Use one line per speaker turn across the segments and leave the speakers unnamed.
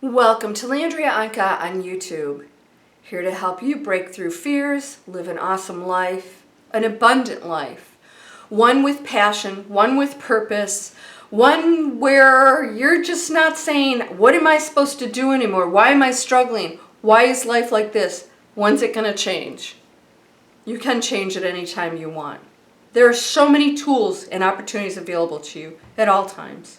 Welcome to Landria Anka on YouTube. Here to help you break through fears, live an awesome life, an abundant life. One with passion, one with purpose, one where you're just not saying, what am I supposed to do anymore? Why am I struggling? Why is life like this? When's it going to change? You can change it anytime you want. There are so many tools and opportunities available to you at all times.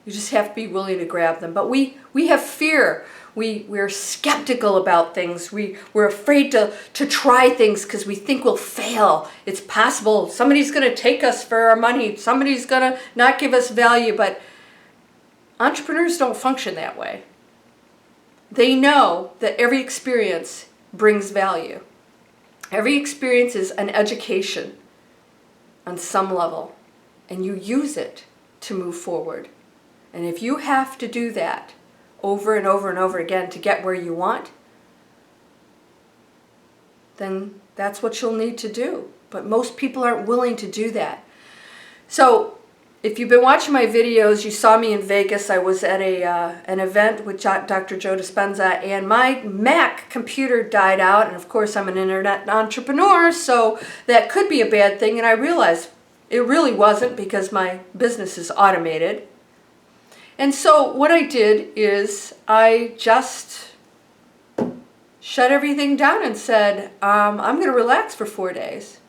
You just have to be willing to grab them. But we have fear. We're skeptical about things. We're afraid to try things because we think we'll fail. It's possible. Somebody's going to take us for our money. Somebody's going to not give us value. But entrepreneurs don't function that way. They know that every experience brings value. Every experience is an education on some level. And you use it to move forward. And if you have to do that over and over and over again to get where you want, then that's what you'll need to do. But most people aren't willing to do that. So if you've been watching my videos, you saw me in Vegas. I was at an event with Dr. Joe Dispenza, and my Mac computer died out. And of course, I'm an internet entrepreneur, so that could be a bad thing. And I realized it really wasn't, because my business is automated. And so what I did is I just shut everything down and said, I'm going to relax for 4 days.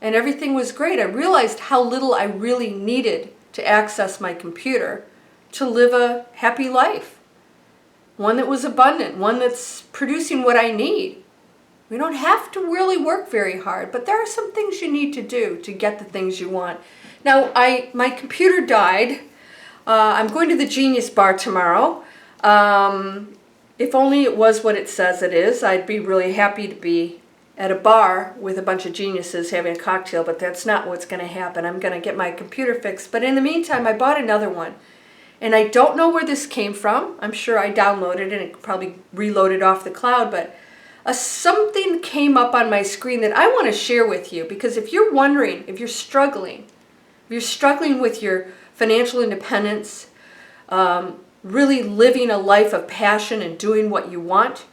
And everything was great. I realized how little I really needed to access my computer to live a happy life. One that was abundant, one that's producing what I need. We don't have to really work very hard, but there are some things you need to do to get the things you want. Now, my computer died. I'm going to the Genius Bar tomorrow. If only it was what it says it is. I'd be really happy to be at a bar with a bunch of geniuses having a cocktail, but that's not what's going to happen. I'm going to get my computer fixed. But in the meantime, I bought another one. And I don't know where this came from. I'm sure I downloaded it and it probably reloaded off the cloud, but something came up on my screen that I want to share with you, because if you're wondering, if you're struggling with your financial independence, really living a life of passion and doing what you want,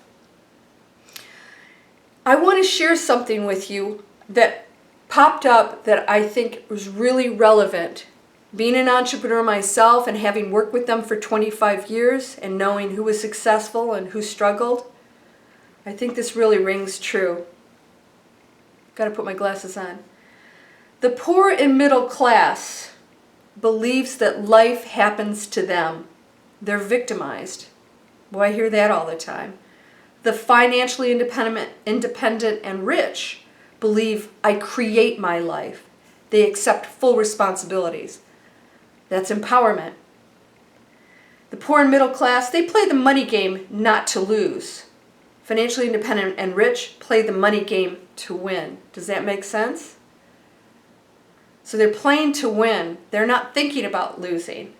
I want to share something with you that popped up that I think was really relevant. Being an entrepreneur myself and having worked with them for 25 years and knowing who was successful and who struggled, I think this really rings true. Got to put my glasses on. The poor and middle class believes that life happens to them. They're victimized. Boy, I hear that all the time. The financially independent and rich believe I create my life. They accept full responsibilities. That's empowerment. The poor and middle class, they play the money game not to lose. Financially independent and rich play the money game to win. Does that make sense? So they're playing to win. They're not thinking about losing.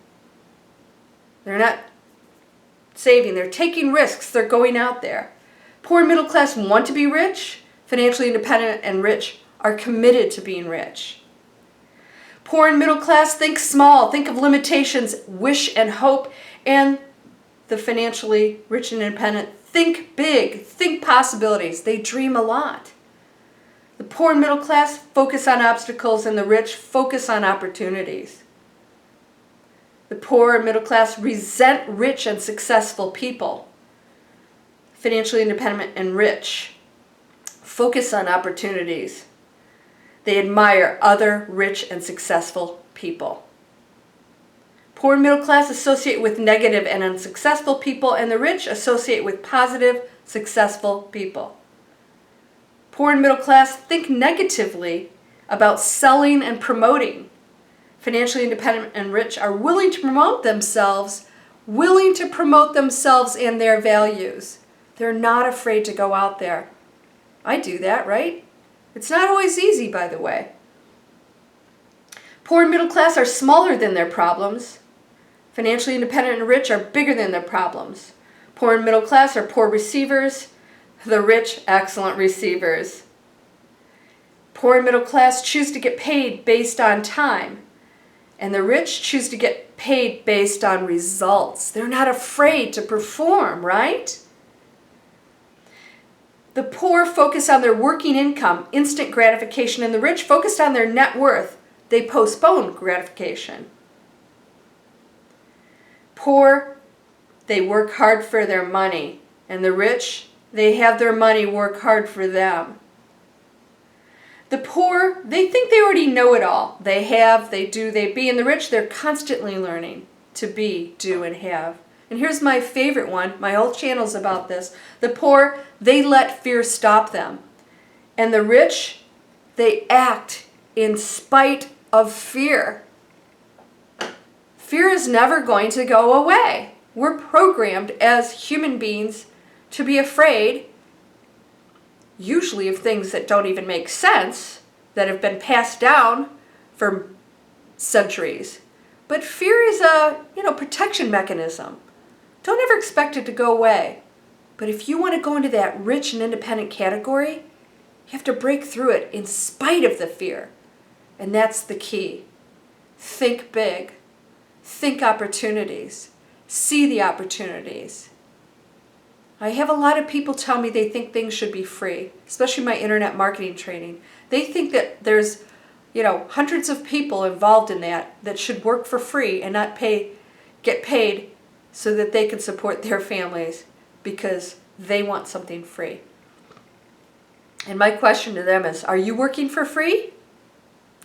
They're not saving. They're taking risks. They're going out there. Poor and middle class want to be rich. Financially independent and rich are committed to being rich. Poor and middle class think small, think of limitations, wish and hope. And the financially rich and independent think big, think possibilities. They dream a lot. The poor and middle class focus on obstacles, and the rich focus on opportunities. The poor and middle class resent rich and successful people. Financially independent and rich focus on opportunities. They admire other rich and successful people. Poor and middle class associate with negative and unsuccessful people, and the rich associate with positive, successful people. Poor and middle class think negatively about selling and promoting. Financially independent and rich are willing to promote themselves and their values. They're not afraid to go out there. I do that, right? It's not always easy, by the way. Poor and middle class are smaller than their problems. Financially independent and rich are bigger than their problems. Poor and middle class are poor receivers. The rich, excellent receivers. Poor and middle class choose to get paid based on time, and the rich choose to get paid based on results. They're not afraid to perform, right? The poor focus on their working income, instant gratification, and the rich focused on their net worth. They postpone gratification. Poor, they work hard for their money, and the rich, they have their money work hard for them. The poor, they think they already know it all. They have, they do, they be. And the rich, they're constantly learning to be, do, and have. And here's my favorite one. My whole channel's about this. The poor, they let fear stop them. And the rich, they act in spite of fear. Fear is never going to go away. We're programmed as human beings to be afraid, usually of things that don't even make sense, that have been passed down for centuries. But fear is a, protection mechanism. Don't ever expect it to go away. But if you want to go into that rich and independent category, you have to break through it in spite of the fear. And that's the key. Think big. Think opportunities. See the opportunities. I have a lot of people tell me they think things should be free, especially my internet marketing training. They think that there's, hundreds of people involved in that should work for free and not get paid so that they can support their families because they want something free. And my question to them is, are you working for free?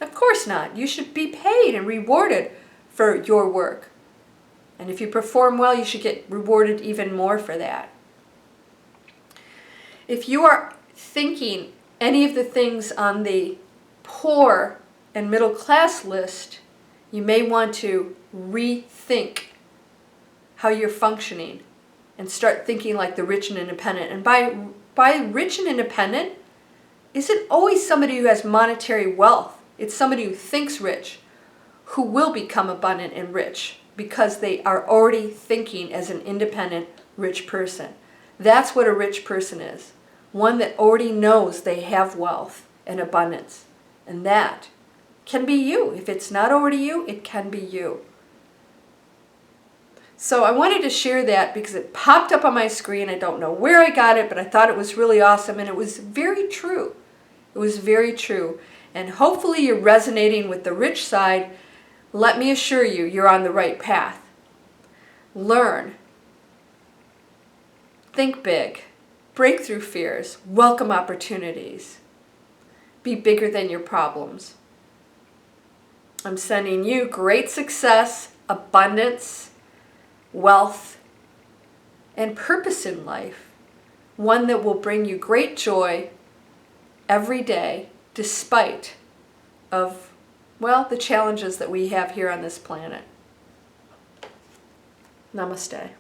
Of course not. You should be paid and rewarded for your work. And if you perform well, you should get rewarded even more for that. If you are thinking any of the things on the poor and middle class list, you may want to rethink how you're functioning and start thinking like the rich and independent. And by rich and independent, isn't always somebody who has monetary wealth. It's somebody who thinks rich, who will become abundant and rich because they are already thinking as an independent, rich person. That's what a rich person is. One that already knows they have wealth and abundance. And that can be you. If it's not already you, it can be you. So I wanted to share that because it popped up on my screen. I don't know where I got it, but I thought it was really awesome. And it was very true. It was very true. And hopefully you're resonating with the rich side. Let me assure you, you're on the right path. Learn. Think big. Break through fears. Welcome opportunities. Be bigger than your problems. I'm sending you great success, abundance, wealth, and purpose in life. One that will bring you great joy every day, despite of, the challenges that we have here on this planet. Namaste.